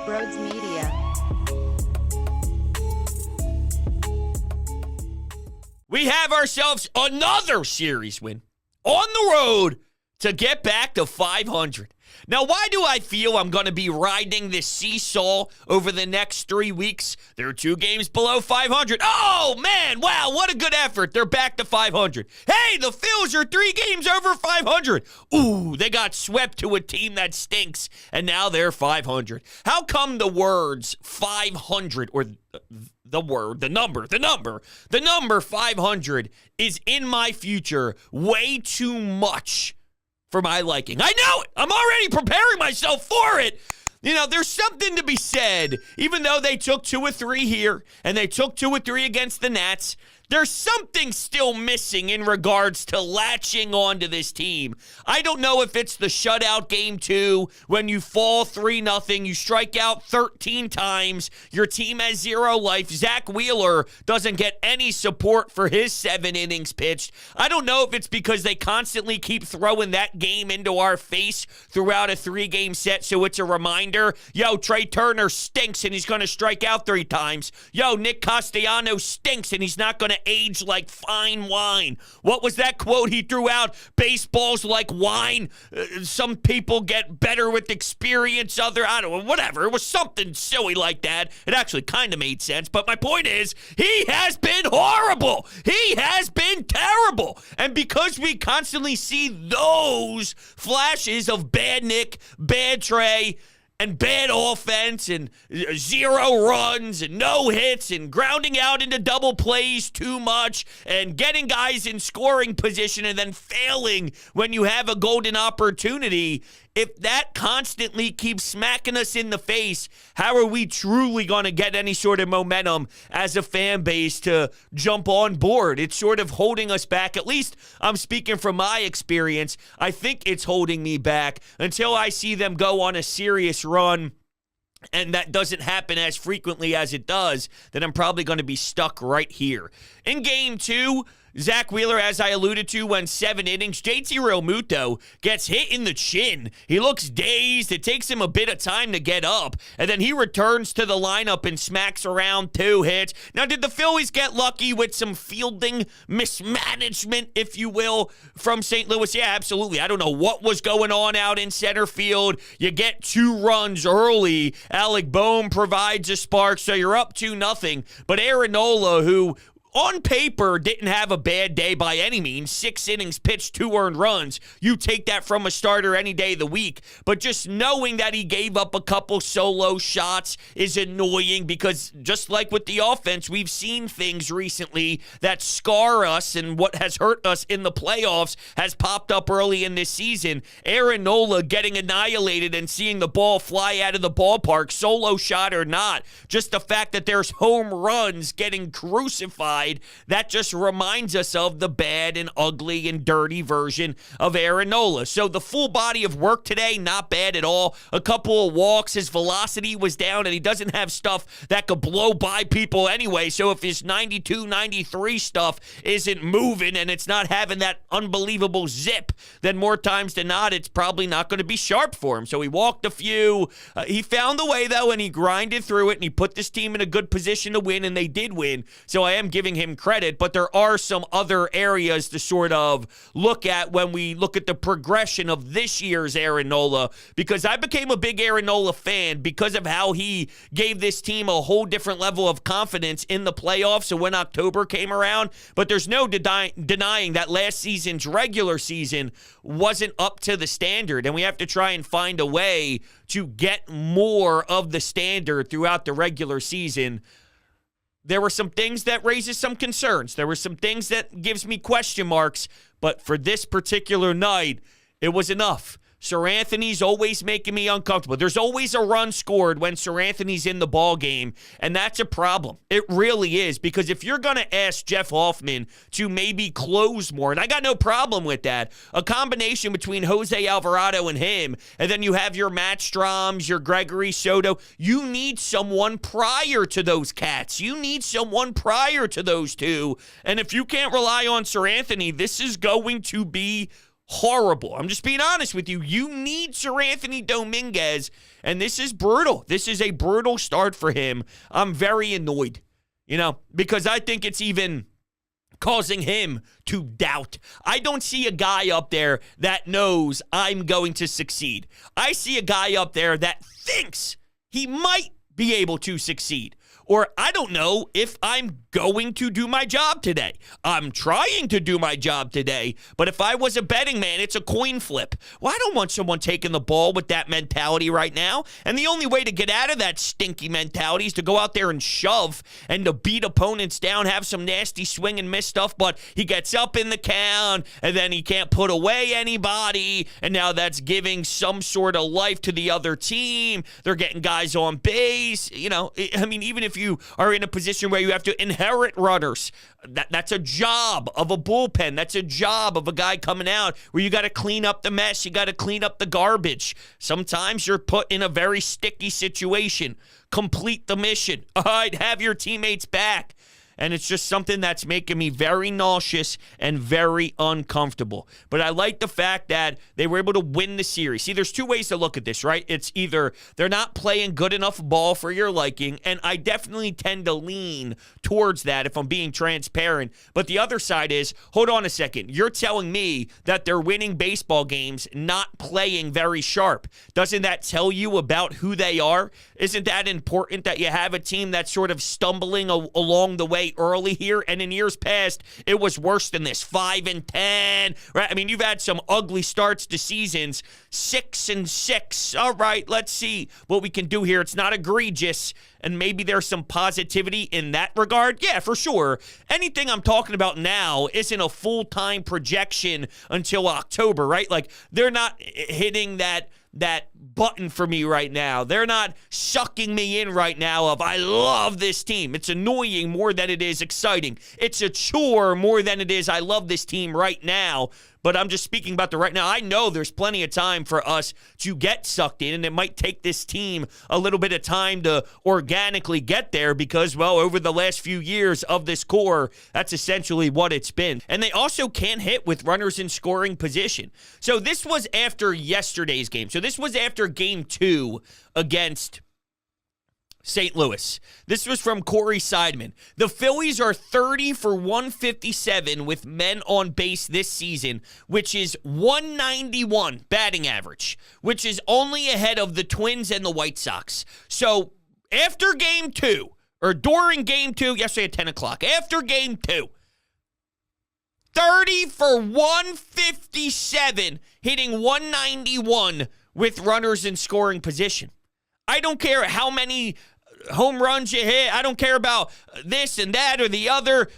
Brodes Media. We have ourselves another series win on the road to get back to 500. Now, why do I feel I'm going to be riding this seesaw over the next 3 weeks? There are 2 games below 500. Oh, man, wow, what a good effort. They're back to 500. Hey, the Phils are 3 games over 500. Ooh, they got swept to a team that stinks, and now they're 500. How come the words 500 or the number 500 is in my future way too much for my liking? I know it. I'm already preparing myself for it. You know, there's something to be said. Even though they took 2 or 3 here, and they took 2 or 3 against the Nats, there's something still missing in regards to latching onto this team. I don't know if it's the shutout game 2, when you fall 3-0, you strike out 13 times, your team has 0 life. Zach Wheeler doesn't get any support for his 7 innings pitched. I don't know if it's because they constantly keep throwing that game into our face throughout a 3-game set, so it's a reminder, yo, Trey Turner stinks and he's going to strike out 3 times. Yo, Nick Castellanos stinks and he's not going to age like fine wine. What was that quote he threw out? Baseball's like wine. Some people get better with experience. I don't know, whatever. It was something silly like that. It actually kind of made sense. But my point is, he has been horrible. He has been terrible. And because we constantly see those flashes of bad Nick, bad Trey, and bad offense, and 0 runs, and no hits, and grounding out into double plays too much, and getting guys in scoring position, and then failing when you have a golden opportunity. If that constantly keeps smacking us in the face, how are we truly going to get any sort of momentum as a fan base to jump on board? It's sort of holding us back. At least I'm speaking from my experience. I think it's holding me back until I see them go on a serious run. And that doesn't happen as frequently as it does, then I'm probably going to be stuck right here. In game 2, Zach Wheeler, as I alluded to, went 7 innings. JT Realmuto gets hit in the chin. He looks dazed. It takes him a bit of time to get up. And then he returns to the lineup and smacks around 2 hits. Now, did the Phillies get lucky with some fielding mismanagement, if you will, from St. Louis? Yeah, absolutely. I don't know what was going on out in center field. You get 2 runs early. Alec Boehm provides a spark, so you're up 2-0. But Aaron Nola, who on paper didn't have a bad day by any means, 6 innings pitched, 2 earned runs. You take that from a starter any day of the week. But just knowing that he gave up a couple solo shots is annoying, because just like with the offense, we've seen things recently that scar us, and what has hurt us in the playoffs has popped up early in this season. Aaron Nola getting annihilated and seeing the ball fly out of the ballpark, solo shot or not. Just the fact that there's home runs getting crucified, that just reminds us of the bad and ugly and dirty version of Aaron Nola. So the full body of work today, not bad at all. A couple of walks, his velocity was down, and he doesn't have stuff that could blow by people anyway. So if his 92, 93 stuff isn't moving and it's not having that unbelievable zip, then more times than not, it's probably not going to be sharp for him. So he walked a few. He found the way, though, and he grinded through it, and he put this team in a good position to win, and they did win. So I am giving him credit, but there are some other areas to sort of look at when we look at the progression of this year's Aaron Nola, because I became a big Aaron Nola fan because of how he gave this team a whole different level of confidence in the playoffs. So when October came around, but there's no denying that last season's regular season wasn't up to the standard, and we have to try and find a way to get more of the standard throughout the regular season. There were some things that raises some concerns. There were some things that gives me question marks. But for this particular night, it was enough. Sir Anthony's always making me uncomfortable. There's always a run scored when Sir Anthony's in the ball game, and that's a problem. It really is, because if you're going to ask Jeff Hoffman to maybe close more, and I got no problem with that, a combination between Jose Alvarado and him, and then you have your Matt Stroms, your Gregory Soto, you need someone prior to those cats. You need someone prior to those two, and if you can't rely on Sir Anthony, this is going to be horrible. I'm just being honest with you. You need Sir Anthony Dominguez, and this is brutal. This is a brutal start for him. I'm very annoyed, because I think it's even causing him to doubt. I don't see a guy up there that knows I'm going to succeed. I see a guy up there that thinks he might be able to succeed. Or I don't know if I'm going to do my job today. I'm trying to do my job today, but if I was a betting man, it's a coin flip. Well, I don't want someone taking the ball with that mentality right now. And the only way to get out of that stinky mentality is to go out there and shove and to beat opponents down, have some nasty swing and miss stuff, but he gets up in the count, and then he can't put away anybody, and now that's giving some sort of life to the other team. They're getting guys on base. Even if you are in a position where you have to inherit runners, that's a job of a bullpen. That's a job of a guy coming out where you got to clean up the mess. You got to clean up the garbage. Sometimes you're put in a very sticky situation. Complete the mission. All right, have your teammates back. And it's just something that's making me very nauseous and very uncomfortable. But I like the fact that they were able to win the series. See, there's two ways to look at this, right? It's either they're not playing good enough ball for your liking, and I definitely tend to lean towards that if I'm being transparent. But the other side is, hold on a second, you're telling me that they're winning baseball games, not playing very sharp. Doesn't that tell you about who they are? Isn't that important that you have a team that's sort of stumbling along the way early here? And in years past, it was worse than this, 5-10, right? I mean, you've had some ugly starts to seasons, 6-6. All right, let's see what we can do here. It's not egregious, and maybe there's some positivity in that regard. Yeah, for sure. Anything I'm talking about now isn't a full-time projection until October, right? Like, they're not hitting that button for me right now. They're not sucking me in right now of, I love this team. It's annoying more than it is exciting. It's a chore more than it is, I love this team right now. But I'm just speaking about the right now. I know there's plenty of time for us to get sucked in, and it might take this team a little bit of time to organically get there because, well, over the last few years of this core, that's essentially what it's been. And they also can't hit with runners in scoring position. So this was after yesterday's game. So this was after Game 2 against St. Louis. This was from Corey Seidman. The Phillies are 30 for 157 with men on base this season, which is 191 batting average, which is only ahead of the Twins and the White Sox. So after Game 2, or during Game 2, yesterday at 10 o'clock, after Game 2, 30 for 157, hitting 191 with runners in scoring position. I don't care how many home runs you hit. I don't care about this and that or the other.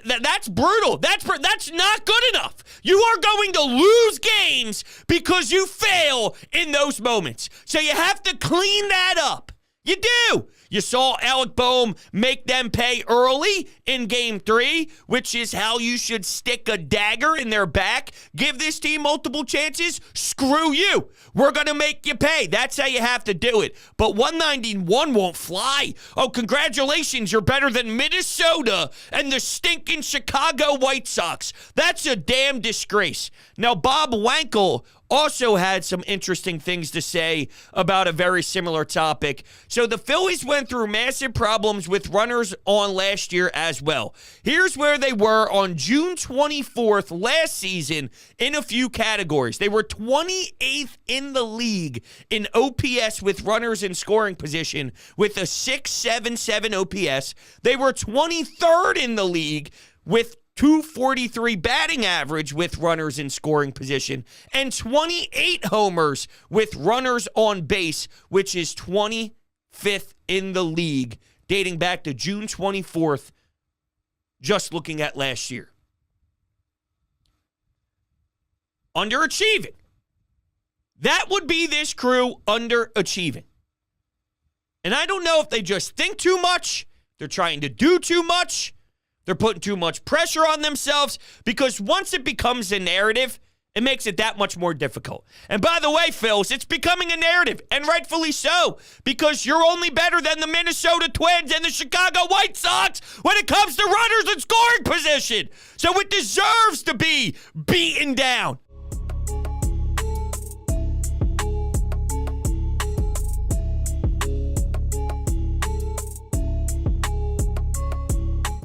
That's brutal. That's not good enough. You are going to lose games because you fail in those moments. So you have to clean that up. You do. You saw Alec Boehm make them pay early in Game 3, which is how you should stick a dagger in their back. Give this team multiple chances. Screw you. We're going to make you pay. That's how you have to do it. But 191 won't fly. Oh, congratulations. You're better than Minnesota and the stinking Chicago White Sox. That's a damn disgrace. Now, Bob Wankel also had some interesting things to say about a very similar topic. So the Phillies went through massive problems with runners on last year as well. Here's where they were on June 24th last season in a few categories. They were 28th in the league in OPS with runners in scoring position with a 6.77 OPS. They were 23rd in the league with 243 batting average with runners in scoring position, and 28 homers with runners on base, which is 25th in the league, dating back to June 24th, just looking at last year. Underachieving. That would be this crew underachieving. And I don't know if they just think too much, they're trying to do too much, they're putting too much pressure on themselves, because once it becomes a narrative, it makes it that much more difficult. And by the way, Phils, it's becoming a narrative, and rightfully so, because you're only better than the Minnesota Twins and the Chicago White Sox when it comes to runners in scoring position. So it deserves to be beaten down.